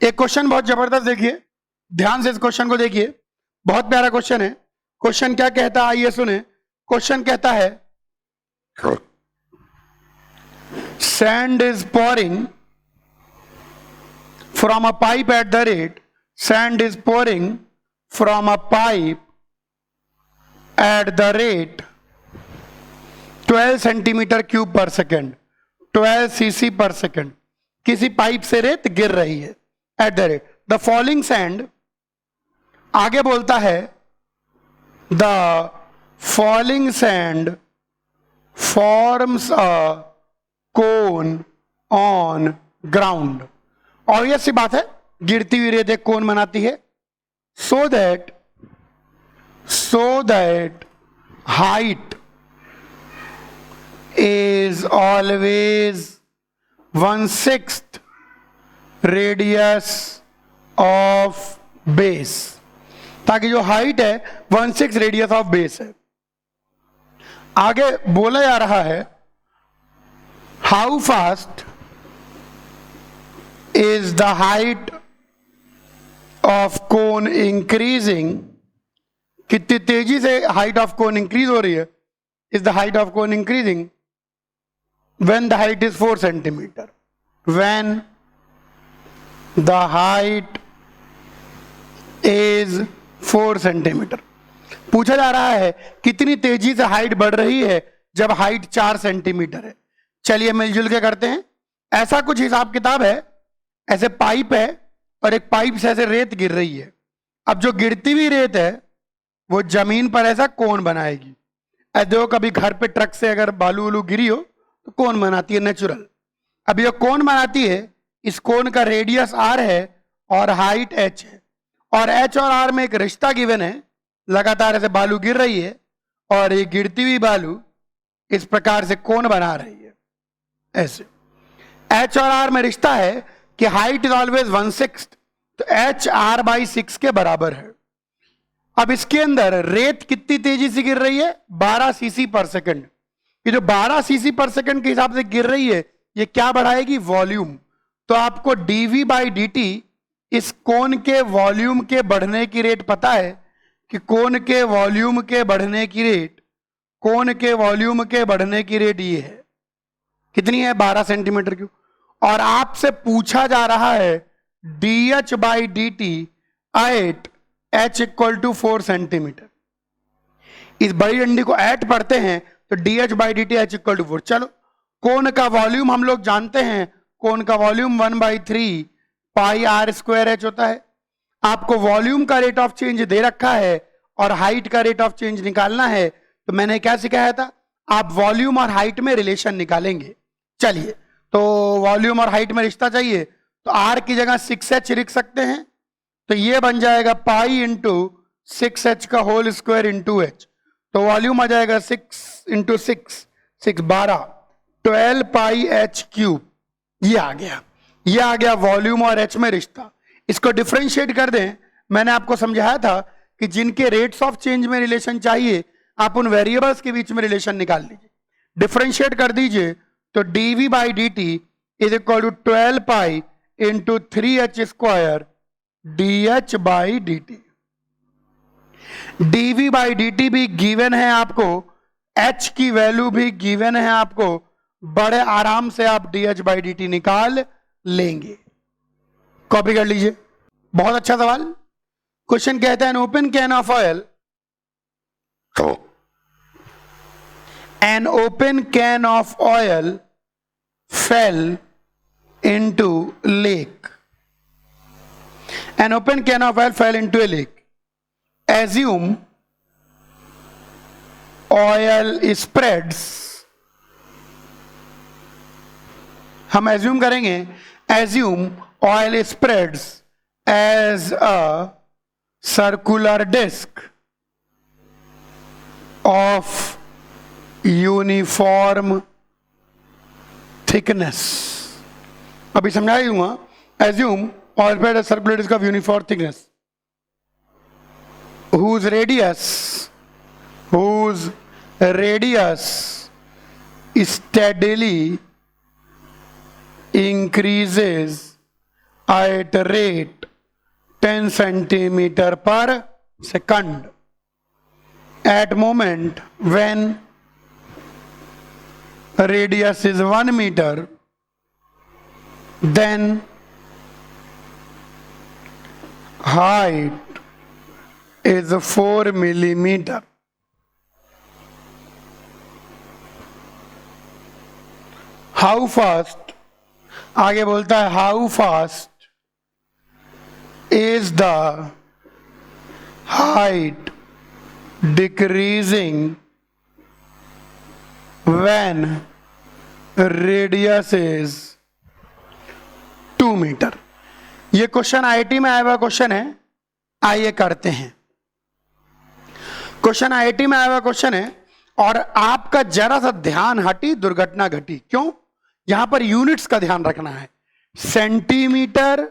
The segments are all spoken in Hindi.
एक क्वेश्चन बहुत जबरदस्त, देखिए ध्यान से इस क्वेश्चन को देखिए, बहुत प्यारा क्वेश्चन है। क्वेश्चन क्या कहता है आइए सुने। क्वेश्चन कहता है sand is pouring from a pipe at the rate, sand is pouring from a pipe at the rate 12 centimetre cube पर सेकेंड, 12 cc पर सेकेंड। किसी पाइप से रेत गिर रही है at the rate the falling sand, आगे बोलता है the falling sand forms a cone on ground. Obvious सी बात है, गिरती हुई रेत एक कोन बनाती है। So that height is always 1/6 radius of base, ताकि जो हाइट है 1/6 रेडियस ऑफ बेस है। आगे बोला जा रहा है how fast is the height of cone increasing, कितनी तेजी से हाइट ऑफ कोन इंक्रीज हो रही है। Is the height of cone increasing when the height is 4 centimeter, when the height is 4 centimeter। पूछा जा रहा है कितनी तेजी से हाइट बढ़ रही है जब हाइट 4 सेंटीमीटर है। चलिए मिलजुल के करते हैं। ऐसा कुछ हिसाब किताब है, ऐसे पाइप है और एक पाइप से ऐसे रेत गिर रही है। अब जो गिरती हुई रेत है वो जमीन पर ऐसा कोन बनाएगी। देखो कभी घर पे ट्रक से अगर बालू वालू गिरी हो तो कौन बनाती है, नेचुरल। अब ये कौन बनाती है, इस कोन का रेडियस r है और हाइट h है, और h और r में एक रिश्ता गिवन है। लगातार ऐसे बालू गिर रही है और ये गिरती हुई बालू इस प्रकार से कोन बना रही है ऐसे। h और r में रिश्ता है कि हाइट इज ऑलवेज 1/6, तो h r/6 के बराबर है। अब इसके अंदर रेत कितनी तेजी से गिर रही है, 12 cc पर सेकेंड। ये जो 12 cc पर सेकंड के हिसाब से गिर रही है, ये क्या बढ़ाएगी, वॉल्यूम। तो आपको dv/dt इस कोन के वॉल्यूम के बढ़ने की रेट पता है कि कोन के वॉल्यूम के बढ़ने की रेट, कोन के वॉल्यूम के बढ़ने की रेट ये है, कितनी है, 12 सेंटीमीटर क्यूब। और आपसे पूछा जा रहा है dh/dt एट h = 4 सेंटीमीटर। इस बड़ी डंडी को एट पढ़ते हैं तो dh/dt h = 4। चलो कोन का वॉल्यूम हम लोग जानते हैं, कोन का वॉल्यूम 1/3 पाई r² h होता है। आपको वॉल्यूम का रेट ऑफ चेंज दे रखा है और हाइट का रेट ऑफ चेंज निकालना है, तो मैंने क्या सिखाया था, आप वॉल्यूम और हाइट में रिलेशन निकालेंगे। चलिए, तो वॉल्यूम और हाइट में रिश्ता चाहिए तो r की जगह 6h लिख सकते हैं, तो ये बन जाएगा पाई × 6h का होल स्क्वायर × h। तो वॉल्यूम आ जाएगा 6 × 6, 6 12, 12 पाई h³। ये आ गया वॉल्यूम और h में रिश्ता। इसको डिफरेंशिएट कर दें। मैंने आपको समझाया था कि जिनके रेट्स ऑफ चेंज में रिलेशन चाहिए आप उन वेरिएबल्स के बीच में रिलेशन निकाल लीजिए, डिफरेंशिएट कर दीजिए। तो dv/dt is equal to 12 pi × 3h² dh/dt। dv/dt भी गिवन है आपको, h की वैल्यू भी गिवन है आपको, बड़े आराम से आप dh/dt निकाल लेंगे। कॉपी कर लीजिए। बहुत अच्छा सवाल। क्वेश्चन कहता है an open can of oil, an open can of oil fell into lake. An open can of oil fell into a lake. Assume oil spreads. हम assume करेंगे, assume oil spreads as a circular disc of uniform thickness. अभी समझा ही दूंगा। Assume oil spread circular disc of uniform thickness whose radius steadily increases at rate 10 centimeter per second at moment when radius is 1 meter, then height is 4 millimeter. How fast, आगे बोलता है how fast is the height decreasing when radius is 2 meter. ये क्वेश्चन आईआईटी में आया हुआ क्वेश्चन है, आइए करते हैं। क्वेश्चन आईआईटी में आया हुआ क्वेश्चन है और आपका जरा सा ध्यान हटी, दुर्घटना घटी। क्यों? यहां पर यूनिट्स का ध्यान रखना है, सेंटीमीटर,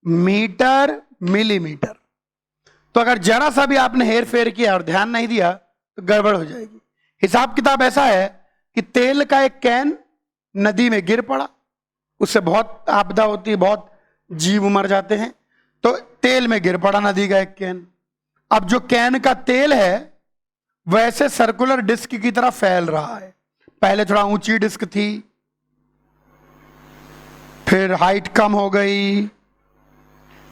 मीटर, मिलीमीटर। तो अगर जरा सा भी आपने हेर फेर किया और ध्यान नहीं दिया तो गड़बड़ हो जाएगी। हिसाब किताब ऐसा है कि तेल का एक कैन नदी में गिर पड़ा, उससे बहुत आपदा होती है, बहुत जीव मर जाते हैं। तो तेल में गिर पड़ा नदी का एक कैन। अब जो कैन का तेल है वैसे सर्कुलर डिस्क की तरह फैल रहा है। पहले थोड़ा ऊंची डिस्क थी, फिर हाइट कम हो गई,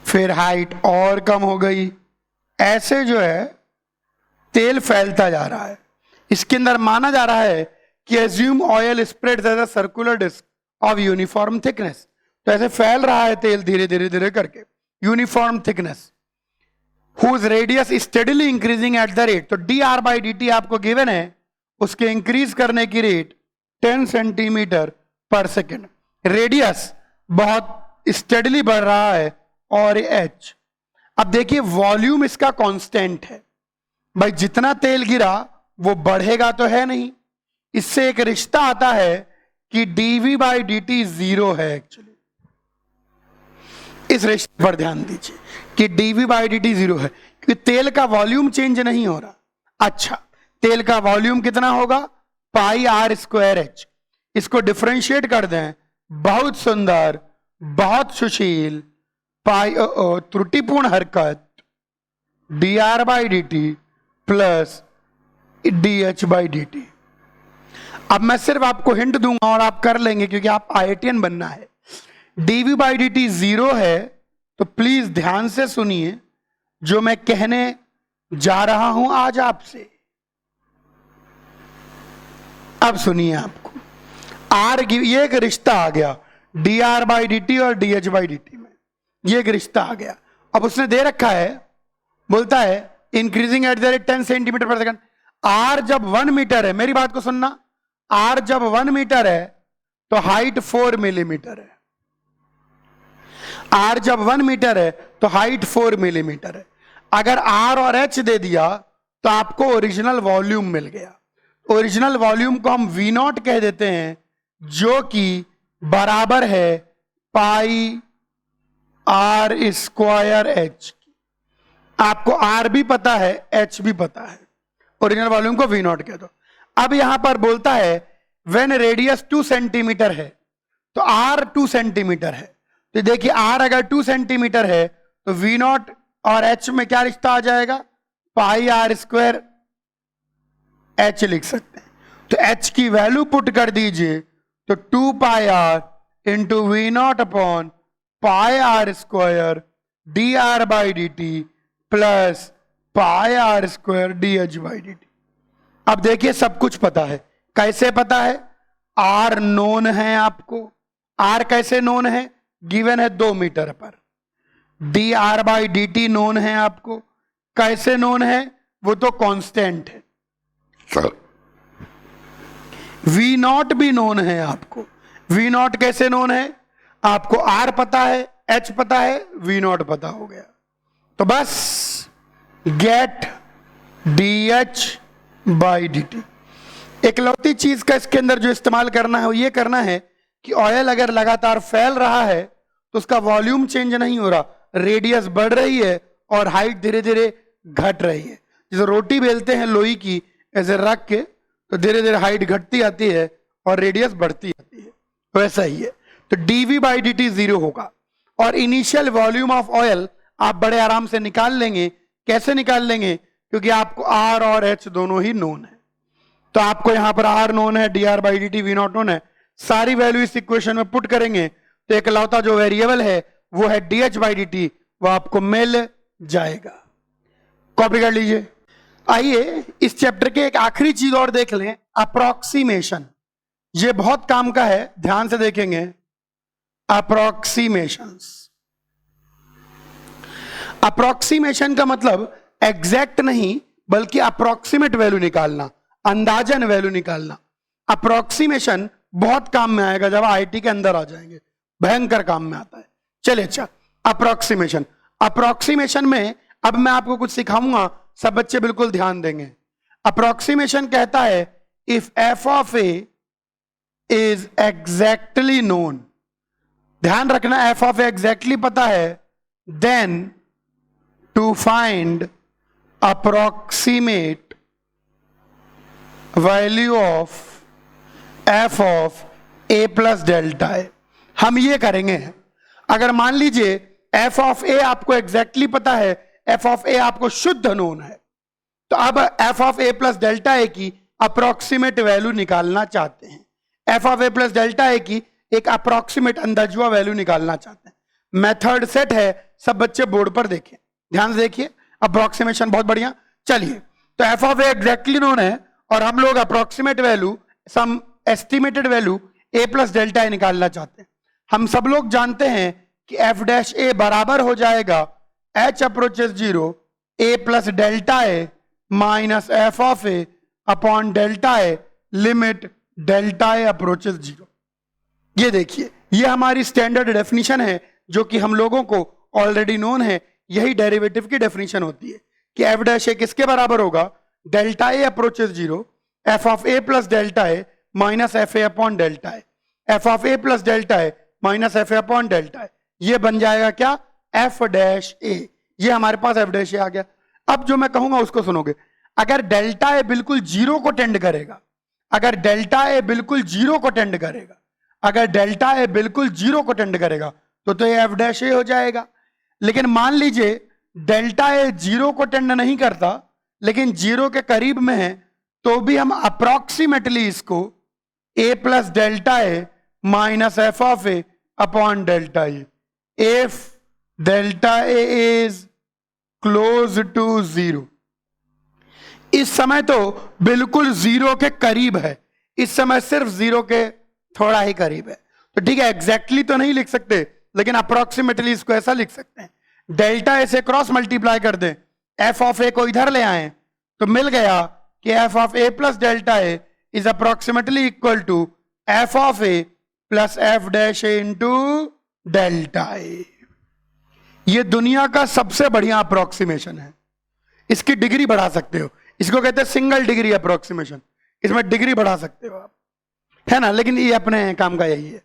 फिर हाइट और कम हो गई। ऐसे जो है तेल फैलता जा रहा है। इसके अंदर माना जा रहा है कि assume oil spreads as a circular disc of uniform thickness. तो ऐसे फैल रहा है तेल धीरे धीरे धीरे करके, uniform thickness, whose radius steadily increasing at the rate. तो d r by D t आपको गिवन है, उसके इंक्रीज करने की रेट 10 सेंटीमीटर पर सेकेंड। रेडियस बहुत स्टेडीली बढ़ रहा है और एच। अब देखिए वॉल्यूम इसका कांस्टेंट है भाई, जितना तेल गिरा वो बढ़ेगा तो है नहीं। इससे एक रिश्ता आता है कि dv by D T zero है एक्चुअली। इस रिश्ते पर ध्यान दीजिए कि dv by D T zero है क्योंकि तेल का वॉल्यूम चेंज नहीं हो रहा। अच्छा, तेल का वॉल्यूम कितना होगा? पाई आर स्क्वायर एच। इसको डिफरेंशिएट कर दें, बहुत सुंदर, बहुत सुशील, पाई त्रुटिपूर्ण हरकत D r by D t plus D H by D t. अब मैं सिर्फ आपको हिंट दूंगा और आप कर लेंगे क्योंकि आप आईआईटीएन बनना है। dv by D T zero है तो प्लीज ध्यान से सुनिए जो मैं कहने जा रहा हूं आज आपसे। अब सुनिए, आपको आर ये एक रिश्ता आ गया d r by D t और d H by D t में, ये एक रिश्ता आ गया। अब उसने दे रखा है, बोलता है increasing at the rate 10 centimetre पर सेकंड। आर जब 1 मीटर है, मेरी बात को सुनना, आर जब 1 मीटर है तो हाइट 4 मिलीमीटर है। आर जब 1 मीटर है तो हाइट 4 मिलीमीटर है। अगर आर और एच दे दिया तो आपको ओरिजिनल वॉल्यूम मिल गया। ओरिजिनल वॉल्यूम को हम वी नॉट कह देते हैं, जो कि बराबर है पाई आर स्क्वायर एच। आपको आर भी पता है, एच भी पता है, ओरिजिनल वॉल्यूम को वी नॉट कह दो। अब यहां पर बोलता है व्हेन रेडियस 2 सेंटीमीटर है तो आर 2 सेंटीमीटर है। तो देखिए आर अगर 2 सेंटीमीटर है तो वी नॉट और एच में क्या रिश्ता आ जाएगा? पाई आर स्क्वायर एच लिख सकते हैं। तो एच की वैल्यू पुट कर दीजिए तो 2 pi r into v naught upon pi r square d r by D t plus pi r square d H by D t. अब देखिए सब कुछ पता है। कैसे पता है? आर नोन है आपको। आर कैसे नोन है? गिवन है 2 मीटर पर। D r by D T known है आपको। कैसे नोन है? वो तो कांस्टेंट है। वी नॉट भी नोन है आपको। वी नॉट कैसे नोन है? आपको आर पता है, एच पता है, वी नॉट पता हो गया। तो बस get D H by D T. इकलौती चीज का इसके अंदर जो इस्तेमाल करना है वो ये करना है कि ऑयल अगर लगातार फैल रहा है तो उसका वॉल्यूम चेंज नहीं हो रहा, रेडियस बढ़ रही है और हाइट धीरे धीरे घट रही है। जैसे रोटी बेलते हैं लोई की, ऐसे रख के तो धीरे धीरे हाइट घटती आती है और रेडियस बढ़ती आती है, वैसा ही है। तो dv by D T zero होगा। और इनिशियल वॉल्यूम ऑफ ऑयल आप बड़े आराम से निकाल लेंगे। कैसे निकाल लेंगे? क्योंकि आपको आर और एच दोनों ही नोन है। तो आपको यहां पर आर नोन है, D r by D T V not known है। सारी वैल्यू इस इक्वेशन में पुट करेंगे तो एक लौता जो वेरिएबल है वो है D H by D T, वो आपको मिल जाएगा। कॉपी कर लीजिए। आइए इस चैप्टर के एक आखिरी चीज और देख लें, अप्रोक्सीमेशन। ये बहुत काम का है, ध्यान से देखेंगे। अप्रोक्सीमेशंस, अप्रोक्सीमेशन का मतलब एग्जैक्ट नहीं बल्कि अप्रोक्सीमेट वैल्यू निकालना, अंदाजन वैल्यू निकालना। अप्रोक्सीमेशन बहुत काम में आएगा जब आईटी के अंदर आ जाएंगे, भयंकर काम में आता है। चलिए अच्छा, अप्रोक्सीमेशन। अप्रोक्सीमेशन में अब मैं आपको कुछ सिखाऊंगा, सब बच्चे बिल्कुल ध्यान देंगे। अप्रोक्सीमेशन कहता है if f of a is exactly known, ध्यान रखना एफ ऑफ ए एग्जैक्टली पता है, then to find approximate value of f of a plus delta a. हम ये करेंगे, अगर मान लीजिए एफ ऑफ ए आपको एग्जैक्टली पता है, एफ ऑफ ए आपको शुद्ध नोन है, तो अब f of a plus delta a की अप्रोक्सीमेट वैल्यू निकालना चाहते हैं। F of a plus delta a की एक अप्रोक्सीमेट अंदाजुआ वैल्यू निकालना चाहते हैं। मेथड सेट है, सब बच्चे बोर्ड पर देखें, ध्यान से देखिए। अप्रोक्सीमेशन बहुत बढ़िया। चलिए, तो f of a exactly known है और हम लोग अप्रोक्सीमेट वैल्यू, सम एस्टिमेटेड वैल्यू ए प्लस डेल्टा ए निकालना चाहते हैं। हम सब लोग जानते हैं कि एफ डैश ए बराबर हो जाएगा H approaches 0 A plus delta a minus f of a upon delta a limit delta a approaches 0। ये देखिए, ये हमारी स्टैंडर्ड डेफिनेशन है जो कि हम लोगों को ऑलरेडी नोन है। यही डेरिवेटिव की डेफिनेशन होती है कि एफ डैश ए किसके बराबर होगा, delta a approaches 0 f of a plus delta a minus f a upon delta a, f of a plus delta a minus f a upon delta a. ये बन जाएगा क्या, एफ डैश ए। ये हमारे पास एफ डैश ए आ गया। अब जो मैं कहूंगा उसको सुनोगे। अगर डेल्टा ए बिल्कुल 0 को टेंड करेगा, अगर डेल्टा ए बिल्कुल 0 को टेंड करेगा, अगर डेल्टा ए बिल्कुल 0 को टेंड करेगा तो ये एफ डैश ए हो जाएगा। लेकिन मान लीजिए डेल्टा ए 0 को टेंड नहीं करता लेकिन 0 के करीब में है, तो भी हम अप्रोक्सीमेटली इसको a plus delta a minus f of a upon delta a, if delta a is close to 0। इस समय तो बिल्कुल 0 के करीब है, इस समय सिर्फ 0 के थोड़ा ही करीब है। तो ठीक है, एग्जैक्टली तो नहीं लिख सकते लेकिन अप्रोक्सीमेटली इसको ऐसा लिख सकते हैं, डेल्टा ए से क्रॉस मल्टीप्लाई कर दें, एफ ऑफ ए को इधर ले आए तो मिल गया कि f of a plus delta a is approximately equal to f of a plus f dash a into delta a. ये दुनिया का सबसे बढ़िया अप्रोक्सीमेशन है। इसकी डिग्री बढ़ा सकते हो, इसको कहते हैं सिंगल डिग्री अप्रोक्सीमेशन। इसमें डिग्री बढ़ा सकते हो आप, है ना, लेकिन ये अपने काम का यही है।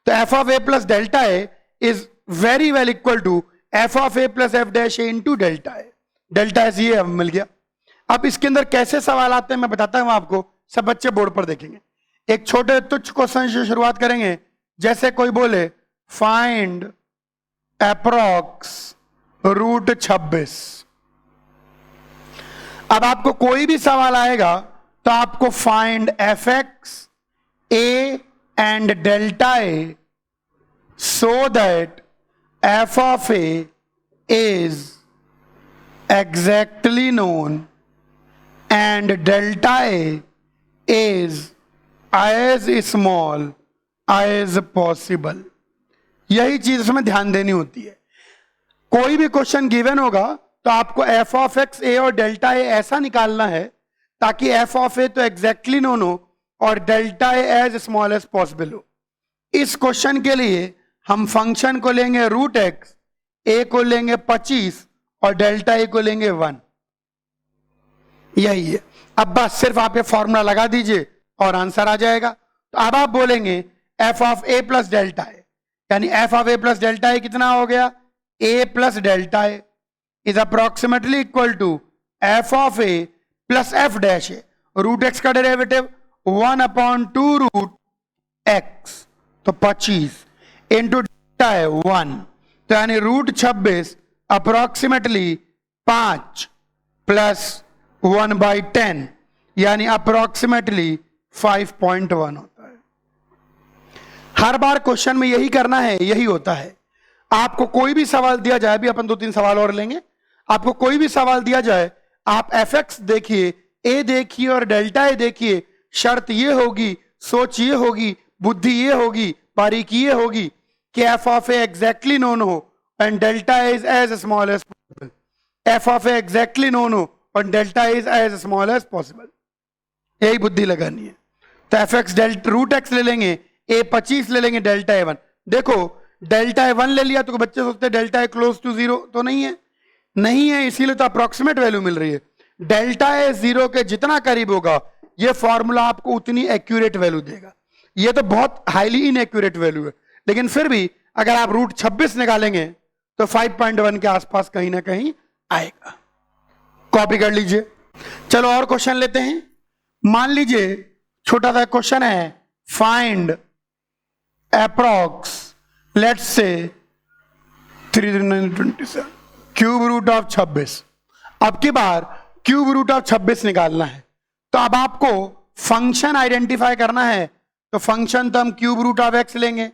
तो f of a plus delta a is very well equal to f of a plus f dash a into delta a. Delta a ये मिल गया। अब इसके अंदर कैसे सवाल आते हैं मैं बताता हूं आपको, सब बच्चे बोर्ड पर देखेंगे। एक छोटे तुच्छ क्वेश्चन से शुरुआत करेंगे, जैसे कोई बोले फाइंड अप्रॉक्स रूट 26। अब आपको कोई भी सवाल आएगा तो आपको find F x A and delta A so that F of a is exactly known and delta A is as small as possible। यही चीज इसमें ध्यान देनी होती है। कोई भी क्वेश्चन गिवन होगा तो आपको एफ ऑफ एक्स ए और डेल्टा ए ऐसा निकालना है ताकि एफ ऑफ ए तो एग्जैक्टली नोन हो और delta A as small as possible हो। इस क्वेश्चन के लिए हम फंक्शन को लेंगे रूट एक्स, ए को लेंगे 25 और डेल्टा ए को लेंगे 1। यही है। अब बस सिर्फ आप ये फॉर्मूला लगा दीजिए और आंसर आ जाएगा। तो अब आप बोलेंगे f of a plus delta a, यानी f of a plus delta a कितना हो गया, a plus delta a is approximately equal to f of a plus f dash a. Root x का डेरिवेटिव 1/2 रूट एक्स, तो 25 इंटू डेल्टा ए 1, तो यानी √26 अप्रोक्सीमेटली 5 प्लस 1/10 यानी अप्रोक्सीमेटली 5.1 होता है। हर बार क्वेश्चन में यही करना है, यही होता है। आपको कोई भी सवाल दिया जाए, भी अपन 2-3 सवाल और लेंगे, आपको कोई भी सवाल दिया जाए, आप fx देखिए, a देखिए और डेल्टा ए देखिए, शर्त ये होगी, सोच ये होगी, बुद्धि ये होगी, बारीकी ये होगी कि f of a exactly known हो and delta is as small as possible, f of a exactly known हो और delta is as small as possible. यही बुद्धि लगानी है। तो fx √x ले लेंगे, a 25 ले लेंगे, डेल्टा a 1। देखो डेल्टा a 1 ले लिया तो बच्चे सोचते हैं डेल्टा a क्लोज टू 0, तो नहीं है, नहीं है, इसीलिए तो अप्रोक्सीमेट वैल्यू मिल रही है। डेल्टा a 0 के जितना करीब होगा ये फॉर्मूला आपको उतनी एक्यूरेट वैल्यू देगा। ये तो बहुत हाईली इनएक्यूरेट वैल्यू है, लेकिन फिर भी अगर आप √26 निकालेंगे तो 5.1 के आसपास कहीं ना कहीं आएगा। कॉपी कर लीजिए। चलो और क्वेश्चन लेते हैं। मान लीजिए छोटा सा क्वेश्चन है, find approx let's say 327 cube root of 26। अब की बार क्यूब रूट ऑफ 26 निकालना है, तो अब आपको फंक्शन आइडेंटिफाई करना है। तो फंक्शन तो हम क्यूब रूट ऑफ x लेंगे,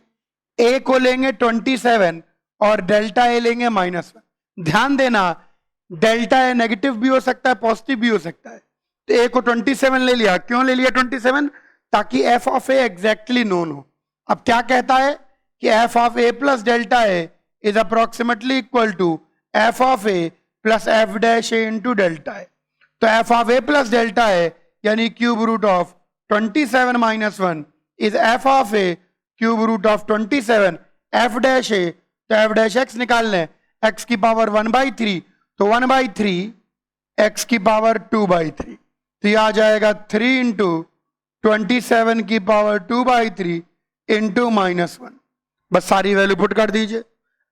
a को लेंगे 27 और डेल्टा a लेंगे -1। ध्यान देना डेल्टा a नेगेटिव भी हो सकता है, पॉजिटिव भी हो सकता है। तो a को 27 ले लिया। क्यों ले लिया 27? ताकि f of a exactly known हो। अब क्या कहता है कि f of a plus delta a is approximately equal to f of a plus f dash a into delta a। तो f of a plus delta a यानी cube root of 27 - 1 is f of a cube root of 27 f dash a। तो f डैश x निकाल लें, x की पावर 1/3, तो 1/3 x की पावर 2/3, तो यह आ जाएगा 3 इंटू 27 की पावर 2/3 इंटू -1। बस सारी वैल्यू पुट कर दीजिए।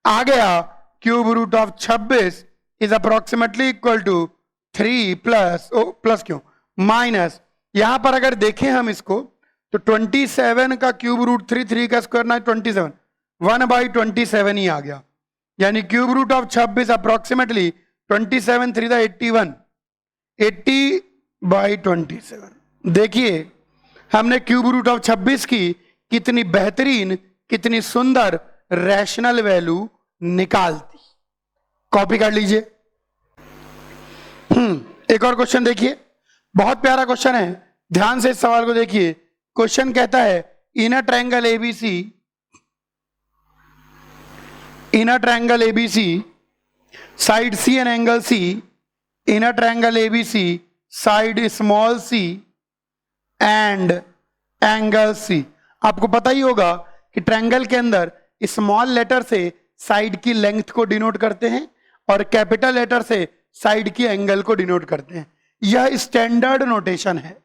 आ गया cube root of 26 is approximately equal to 3 plus क्यों माइनस, यहां पर अगर देखें हम इसको तो 27 का क्यूब रूट 3 का स्क्वायर ना 27 1/27 ही आ गया। यानी क्यूब रूट ऑफ 26 अप्रोक्सीमेटली 27 3 81 80/27। देखिए हमने क्यूब रूट ऑफ 26 की कितनी बेहतरीन, कितनी सुंदर रैशनल वैल्यू निकाल दी। कॉपी कर लीजिए। एक और क्वेश्चन देखिए, बहुत प्यारा क्वेश्चन है, ध्यान से इस सवाल को देखिए। क्वेश्चन कहता है in a triangle ABC side C and angle C, in a triangle ABC side small c and angle C। आपको पता ही होगा कि ट्रायंगल के अंदर स्मॉल लेटर से साइड की लेंथ को डिनोट करते हैं और कैपिटल लेटर से साइड की एंगल को डिनोट करते हैं। यह स्टैंडर्ड नोटेशन है।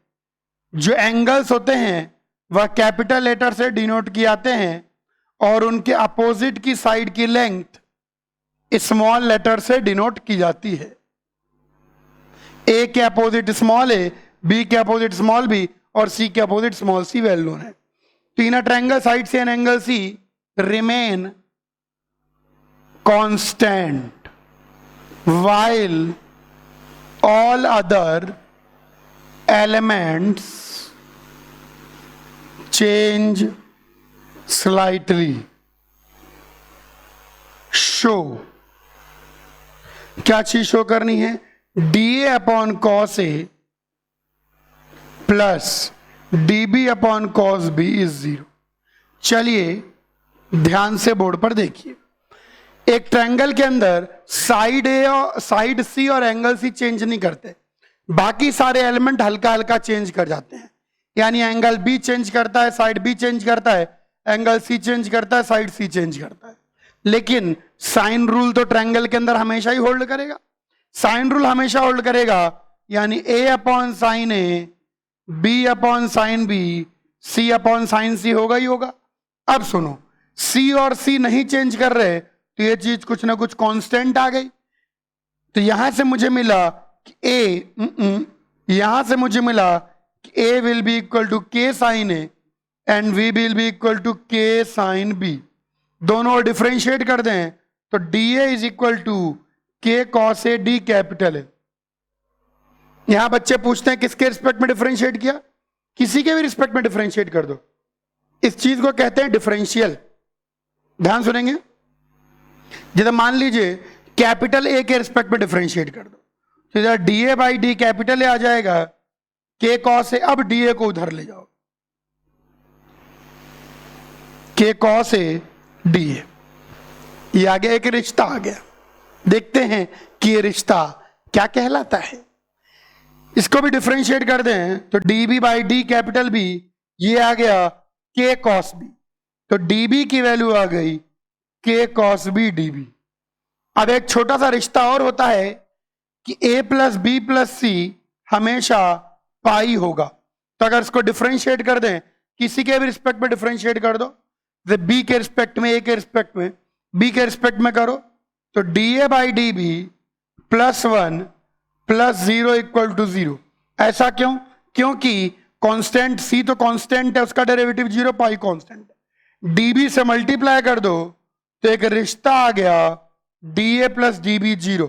जो एंगल्स होते हैं वह कैपिटल लेटर से डिनोट किए जाते हैं और उनके अपोजिट की साइड की लेंथ स्मॉल लेटर से डिनोट की जाती है। ए के अपोजिट स्मॉल ए, बी के अपोजिट स्मॉल बी और सी के opposite small C well known है। तीन triangle side C and angle C remain constant while all other elements change slightly। Show क्या चीज शो करनी है? DA/cos A plus DB/cos B is 0। चलिए ध्यान से बोर्ड पर देखिए। एक ट्रायंगल के अंदर साइड ए और साइड सी और एंगल सी चेंज नहीं करते, बाकी सारे एलिमेंट हल्का हल्का चेंज कर जाते हैं। यानी एंगल बी चेंज करता है, साइड बी चेंज करता है, एंगल सी चेंज करता है, साइड सी चेंज करता है। लेकिन साइन रूल तो ट्रायंगल के अंदर हमेशा ही होल्ड करेगा। साइन रूल हमेशा होल्ड करेगा, यानी A/sin A, B/sin B, C/sin C होगा ही होगा। अब सुनो, C और C नहीं चेंज कर रहे तो ये चीज कुछ ना कुछ कांस्टेंट आ गई। तो यहां से मुझे मिला कि यहां से मुझे मिला कि A will be equal to K/sin A and V will be equal to K/sin B। दोनों डिफरेंशिएट कर दें तो D A is equal to K cos A D capital है। यहां बच्चे पूछते हैं किसके रिस्पेक्ट में डिफरेंशिएट किया, किसी के भी रिस्पेक्ट में डिफरेंशिएट कर दो, इस चीज को कहते हैं डिफरेंशियल। ध्यान सुनेंगे, जैसे मान लीजिए कैपिटल ए के रिस्पेक्ट में डिफरेंशिएट कर दो, तो इधर d A by D capital a आ जाएगा, के कॉस ए, अब डी ए को उधर ले जाओ, के कॉस ए डी ए, ये आ गया, एक रिश्ता आ गया। देखते हैं कि ये रिश्ता क्या कहलाता है। इसको भी डिफरेंशिएट कर दें तो D B by D capital B, ये आ गया के कॉस बी, तो डी बी की वैल्यू आ गई K cos B D B. अब एक छोटा सा रिश्ता और होता है कि a प्लस बी प्लस सी हमेशा पाई होगा, तो अगर इसको डिफरेंशिएट कर दें, किसी के भी रिस्पेक्ट में डिफरेंशिएट कर दो, बी के रिस्पेक्ट में, ए के रिस्पेक्ट में, बी के रिस्पेक्ट में करो, तो D A by D B plus 1 plus 0 equal to 0। ऐसा क्यों? क्योंकि कांस्टेंट सी तो कांस्टेंट है, उसका डेरिवेटिव 0, पाई कांस्टेंट है। डीबी से मल्टीप्लाई कर दो तो एक रिश्ता आ गया D A plus D B 0।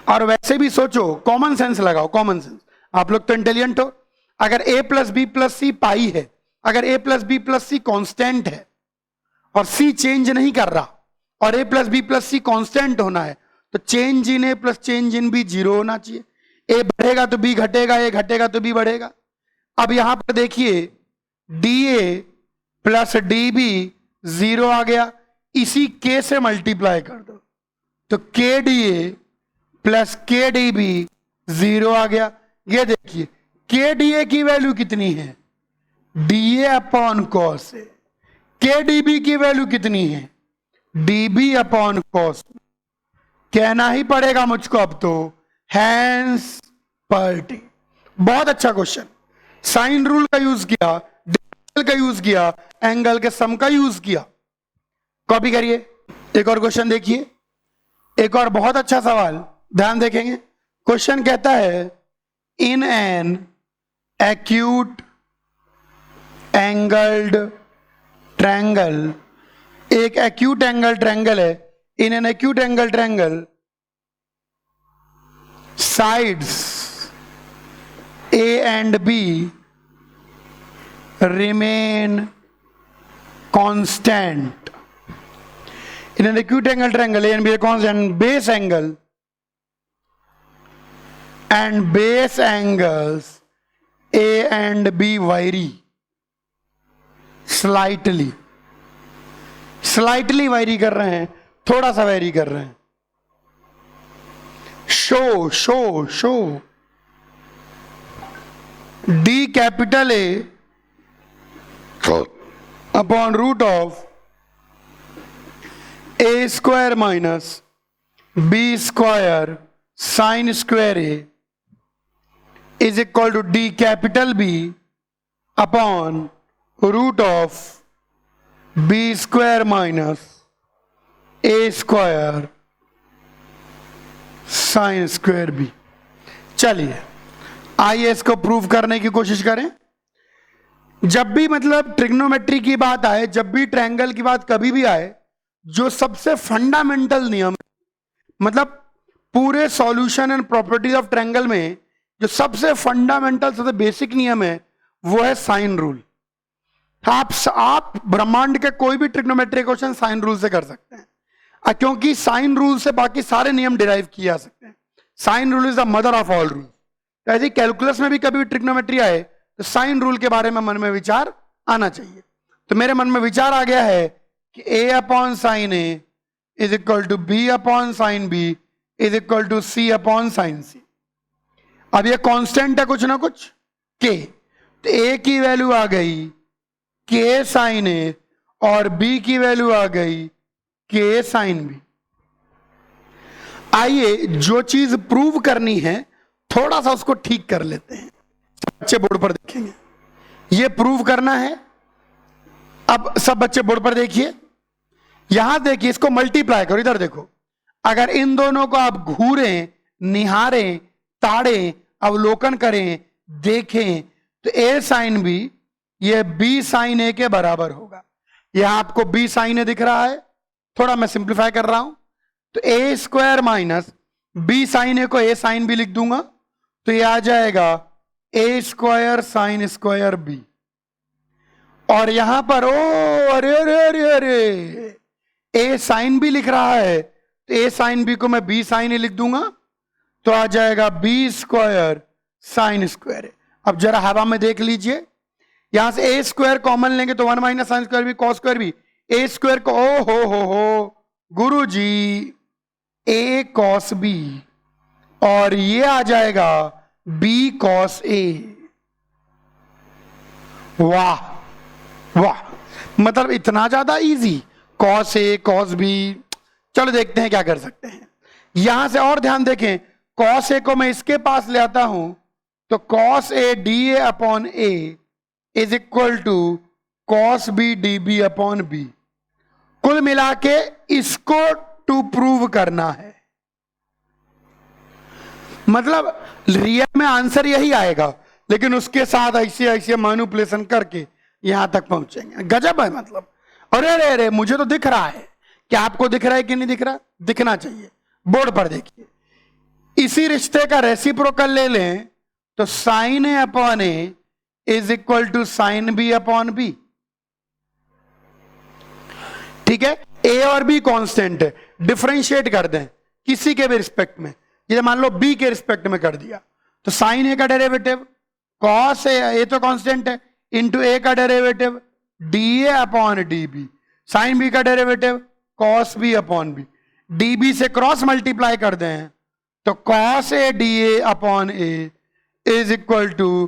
और वैसे भी सोचो, कॉमन सेंस लगाओ, कॉमन सेंस, आप लोग तो इंटेलिजेंट हो। अगर a plus B plus C pi है, अगर a plus B plus C constant है और c चेंज नहीं कर रहा, और a plus B plus C constant होना है, तो change in a plus change in b 0 होना चाहिए। a बढ़ेगा तो b घटेगा, a घटेगा तो b बढ़ेगा। अब यहां पर देखिए D A plus D B 0 आ गया, इसी k से मल्टीप्लाई कर दो तो K D A plus K D B 0 आ गया। ये देखिए के डी ए की वैल्यू कितनी है, D A upon cos A. के डी बी की वैल्यू कितनी है, डी बी अपॉन कॉस। कहना ही पड़ेगा मुझको अब तो, हैंस पर्टी। बहुत अच्छा क्वेश्चन, साइन रूल का यूज किया, डिफरेंशियल का यूज किया, एंगल के सम का यूज किया। कॉपी करिए। एक और क्वेश्चन देखिए, एक और बहुत अच्छा सवाल, ध्यान देखेंगे। क्वेश्चन कहता है in an acute angled triangle, एक एक्यूट एंगल ट्रायंगल है, in an acute angle triangle sides A and B remain constant. In an acute angle triangle, A and B are constant. Base angle and base angles A and B vary slightly. Slightly vary कर रहे हैं, थोड़ा सा vary कर रहे हैं। Show D capital A upon root of a square minus b square sin square a is equal to d capital B upon root of b square minus a square sin square b। चलिए आइए इसको प्रूव करने की कोशिश करें। जब भी मतलब ट्रिग्नोमेट्री की बात आए, जब भी ट्रायंगल की बात कभी भी आए, जो सबसे फंडामेंटल नियम, मतलब पूरे solution and properties of triangle में जो सबसे फंडामेंटल, सबसे बेसिक नियम है, वो है साइन रूल। आप ब्रह्मांड के कोई भी ट्रिग्नोमेट्री क्वेश्चन साइन रूल से कर सकते हैं, क्योंकि साइन रूल से बाकी सारे नियम डिराइव किए जा सकते हैं। Sine rule is the mother of all rule. ऐसे कैलकुलस में भी कभी भी ट्रिग्नोमेट्री आए तो साइन रूल के बारे में मन में विचार आना चाहिए। तो मेरे मन में विचार आ गया है कि a upon sine a is equal to b upon sine b is equal to c upon sine c. अब ये कांस्टेंट है कुछ ना कुछ k, तो a की वैल्यू आ गई k साइन ए और b की वैल्यू आ गई k साइन बी। आइए जो चीज प्रूव करनी है थोड़ा सा उसको ठीक कर लेते हैं। बच्चे बोर्ड पर देखेंगे, ये प्रूव करना है। अब सब बच्चे बोर्ड पर देखिए, यहां देखिए, इसको मल्टीप्लाई करो, इधर देखो। अगर इन दोनों को आप घूरें, निहारें, ताड़ें, अवलोकन करें, देखें, तो a साइन बी ये b साइन ए के बराबर होगा। यहां आपको b साइन ए दिख रहा है, थोड़ा मैं सिंप्लीफाई कर रहा हूं, तो ए स्क्वायर माइनस बी साइन ए को ए साइन बी लिख दूंगा, तो ये आ जाएगा ए स्क्वायर साइन स्क्वायर बी। और यहां पर ओ अरे अरे अरे अरे ए साइन बी लिख रहा है, तो ए साइन बी को मैं बी साइन ए लिख दूंगा, तो आ जाएगा बी स्क्वायर साइन स्क्वायर ए। अब जरा हवा में देख लीजिए, यहां से ए स्क्वायर कॉमन लेंगे तो 1 minus sine square b cos square b, a square को ओ हो गुरु जी ए कॉस बी, और ये आ जाएगा बी कॉस ए। वाह वाह, मतलब इतना ज्यादा easy, cos A cos B. चलो देखते हैं क्या कर सकते हैं। यहां से और ध्यान देखें, कॉस ए को मैं इसके पास ले आता हूं, तो cos A D A upon A is equal to cos B D B upon B. कुल मिला के इसको टू प्रूव करना है, मतलब रियल में आंसर यही आएगा, लेकिन उसके साथ ऐसे ऐसे मैनिपुलेशन करके यहां तक पहुंचेंगे। गजब है मतलब। अरे अरे अरे मुझे तो दिख रहा है, क्या आपको दिख रहा है कि नहीं दिख रहा? दिखना चाहिए। बोर्ड पर देखिए, इसी रिश्ते का रेसिप्रोकल ले लें तो sine A upon A is equal to sine B upon B. ठीक है, ए और बी कांस्टेंट है, डिफरेंशिएट कर दें किसी के भी रिस्पेक्ट में, जैसे मान लो बी के रिस्पेक्ट में कर दिया, तो साइन ए का डेरिवेटिव कॉस ए तो कांस्टेंट है, इंटू ए का डेरिवेटिव डी ए upon d b, sine b का derivative cos b upon b, D b से क्रॉस मल्टीप्लाई कर दें तो cos A D A upon A is equal to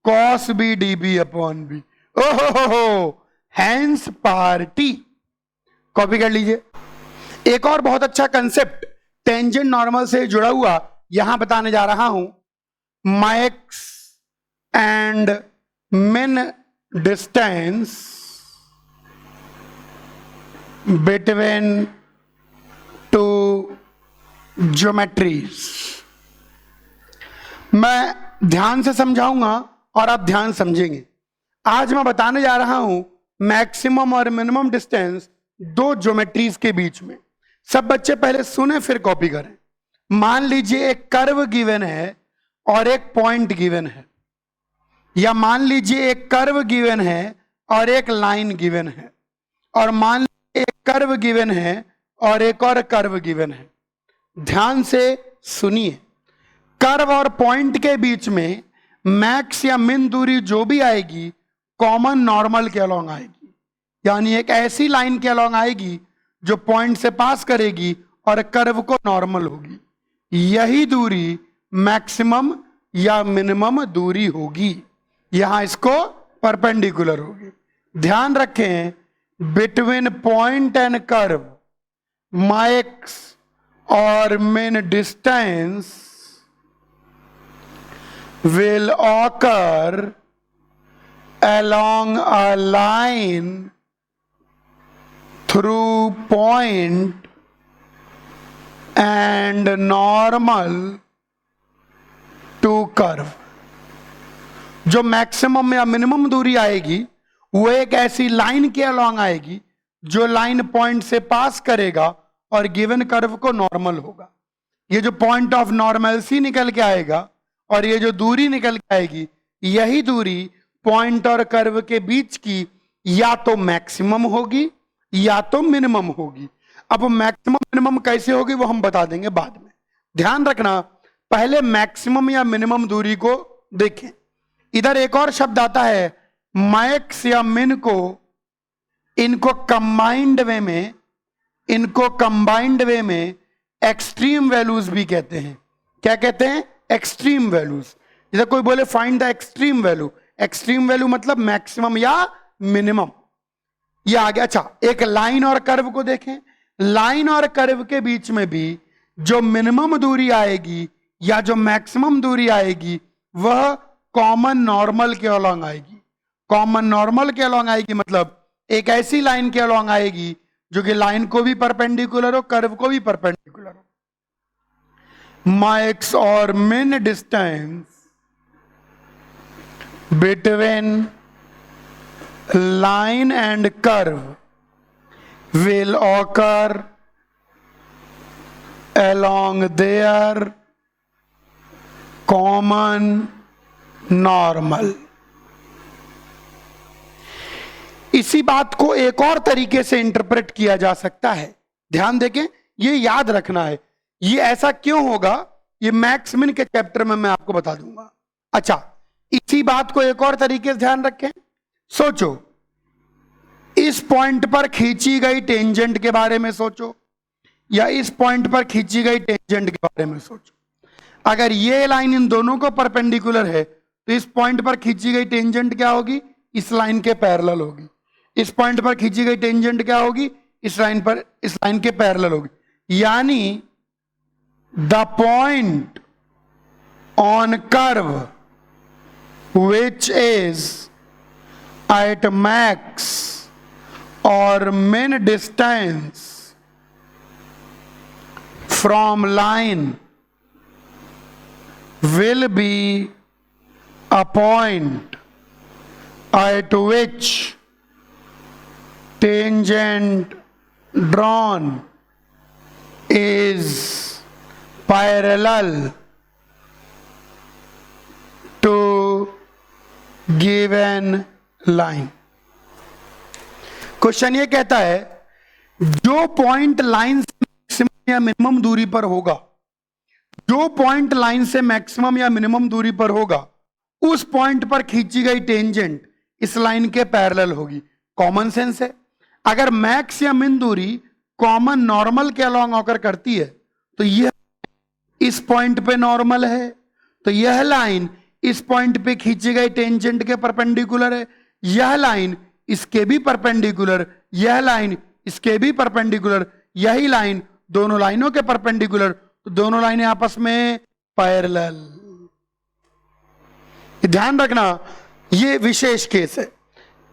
cos B D B upon b. ओहो, हैंस पार्टी। कॉपी कर लीजिए। एक और बहुत अच्छा कंसेप्ट टेंजेंट नॉर्मल से जुड़ा हुआ यहां बताने जा रहा हूं, मैक्स एंड मिन डिस्टेंस बिटवीन टू ज्योमेट्रीज। मैं ध्यान से समझाऊंगा और आप ध्यान समझेंगे। आज मैं बताने जा रहा हूं मैक्सिमम और मिनिमम डिस्टेंस दो ज्योमेट्रीज के बीच में। सब बच्चे पहले सुने फिर कॉपी करें। मान लीजिए एक कर्व गिवन है और एक पॉइंट गिवन है, या मान लीजिए एक कर्व गिवन है और एक लाइन गिवन है, और मान लीजिए एक कर्व गिवन है और एक और कर्व गिवन है। ध्यान से सुनिए, कर्व और पॉइंट के बीच में मैक्स या मिन दूरी जो भी आएगी कॉमन नॉर्मल के अलोंग आएगी, यानी एक ऐसी लाइन के अलोंग आएगी जो पॉइंट से पास करेगी और कर्व को नॉर्मल होगी। यही दूरी मैक्सिमम या मिनिमम दूरी होगी, यहां इसको परपेंडिकुलर होगी। ध्यान रखें, between point and curve max और मिन distance will occur along a line through point and normal to curve। जो मैक्सिमम या मिनिमम दूरी आएगी वो एक ऐसी लाइन के अलॉन्ग आएगी जो लाइन पॉइंट से पास करेगा और गिवन कर्व को नॉर्मल होगा। ये जो पॉइंट ऑफ नॉर्मलसी निकल के आएगा और ये जो दूरी निकल के आएगी, यही दूरी पॉइंट और कर्व के बीच की या तो मैक्सिमम होगी या तो मिनिमम होगी। अब मैक्सिमम मिनिमम कैसे होगी वो हम बता देंगे बाद में। ध्यान रखना, पहले मैक्सिमम या मिनिमम दूरी को देखें। इधर एक और शब्द आता है मैक्स या मिन को, इनको कंबाइंड वे में एक्सट्रीम वैल्यूज भी कहते हैं। क्या कहते हैं? Extreme values. जैसे कोई बोले find the extreme value, extreme value मतलब मैक्सिमम या मिनिमम। ये आ गया। अच्छा, एक लाइन और कर्व को देखें। लाइन और कर्व के बीच में भी जो मिनिमम दूरी आएगी या जो मैक्सिमम दूरी आएगी वह कॉमन नॉर्मल के अलॉन्ग आएगी। कॉमन नॉर्मल के अलॉन्ग आएगी मतलब एक ऐसी लाइन के अलॉन्ग आएगी जो कि लाइन को भी परपेंडिकुलर हो, कर्व को भी परपेंडिकुलर हो। मैक्स और मिन distance between line and curve will occur along their common normal। इसी बात को एक और तरीके से इंटरप्रेट किया जा सकता है, ध्यान देखें, ये याद रखना है। ये ऐसा क्यों होगा, ये मैक्स मिन के चैप्टर में मैं आपको बता दूंगा। अच्छा, इसी बात को एक और तरीके से ध्यान रखें। सोचो, इस पॉइंट पर खींची गई टेंजेंट के बारे में सोचो, या इस पॉइंट पर खींची गई टेंजेंट के बारे में सोचो। अगर ये लाइन इन दोनों को परपेंडिकुलर है तो इस पॉइंट पर खींची गई टेंजेंट क्या होगी, इस लाइन के पैरेलल होगी। इस पॉइंट पर खींची गई टेंजेंट क्या होगी, इस लाइन के पैरेलल होगी। यानी the point on curve which is at max or min distance from line will be a point at which tangent drawn is parallel to given line। Question ये कहता है, जो पॉइंट लाइन से मैक्सिमम या मिनिमम दूरी पर होगा, जो पॉइंट लाइन से मैक्सिमम या मिनिमम दूरी पर होगा, उस पॉइंट पर खींची गई टेंजेंट इस लाइन के पैरेलल होगी। कॉमन सेंस है, अगर मैक्स या मिन दूरी कॉमन नॉर्मल के अलोंग ऑकर करती है तो यह इस पॉइंट पे नॉर्मल है, तो यह लाइन इस पॉइंट पे खींची गई टेंजेंट के परपेंडिकुलर है, यह लाइन इसके भी परपेंडिकुलर, यह लाइन इसके भी परपेंडिकुलर, यही लाइन दोनों लाइनों के परपेंडिकुलर, तो दोनों लाइनें आपस में पैरेलल। ध्यान रखना, यह विशेष केस है।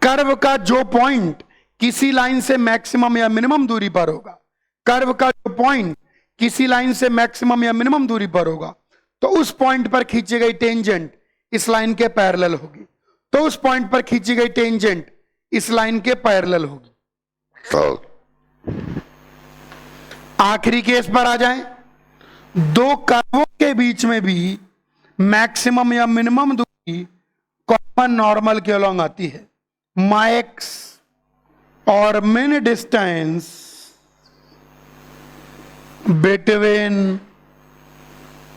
कर्व का जो पॉइंट किसी लाइन से मैक्सिमम या मिनिमम दूरी पर होगा, कर्व का जो पॉइंट किसी लाइन से मैक्सिमम या मिनिमम दूरी पर होगा, तो उस पॉइंट पर खींची गई टेंजेंट इस लाइन के पैरेलल होगी, तो उस पॉइंट पर खींची गई टेंजेंट इस लाइन के पैरेलल होगी। आखिरी केस पर आ जाएं, दो कर्वों के बीच में भी मैक्सिमम या मिनिमम दूरी कॉमन नॉर्मल के अलोंग आती है। मैक्स और मिन distance between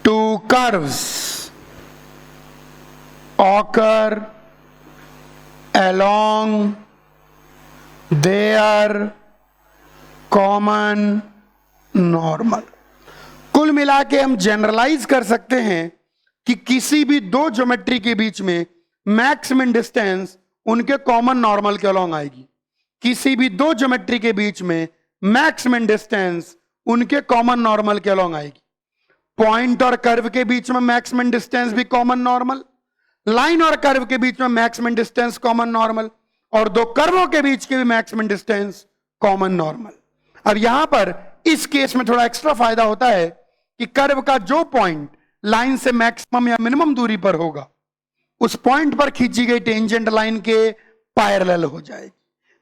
two curves occur along their common normal। कुल मिला के हम जनरलाइज कर सकते हैं कि किसी भी दो ज्योमेट्री के बीच में मैक्स मिन डिस्टेंस उनके कॉमन नॉर्मल के अलोंग आएगी। किसी भी दो ज्योमेट्री के बीच में मैक्स मिन डिस्टेंस उनके कॉमन नॉर्मल के अलोंग आएगी। पॉइंट और कर्व के बीच में मैक्स मिन डिस्टेंस भी कॉमन नॉर्मल, लाइन और कर्व के बीच में मैक्सिमम डिस्टेंस कॉमन नॉर्मल, और दो कर्वों के बीच के भी मैक्सिमम डिस्टेंस कॉमन नॉर्मल। अब यहां पर इस केस में थोड़ा एक्स्ट्रा फायदा होता है कि कर्व का जो पॉइंट लाइन से मैक्सिमम या मिनिमम दूरी पर होगा, उस पॉइंट पर खींची गई टेंजेंट लाइन के पैरेलल हो जाएगी।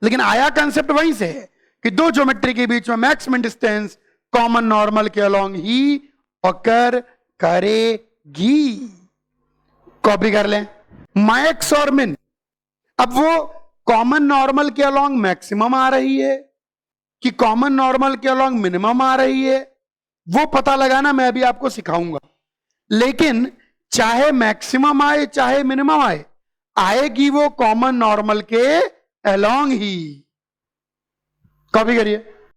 लेकिन आया कंसेप्ट वहीं से है कि दो ज्योमेट्री के बीच में मैक्सिमम डिस्टेंस कॉमन नॉर्मल के अलोंग ही ऑकर करेगी। कॉपी कर लें, मैक्स और मिन। अब वो कॉमन नॉर्मल के अलोंग मैक्सिमम आ रही है कि कॉमन नॉर्मल के अलोंग मिनिमम आ रही है, वो पता लगाना मैं अभी आपको सिखाऊंगा। लेकिन चाहे मैक्सिमम आए चाहे मिनिमम आए, आएगी वो कॉमन नॉर्मल के अलोंग ही। कॉपी करिए।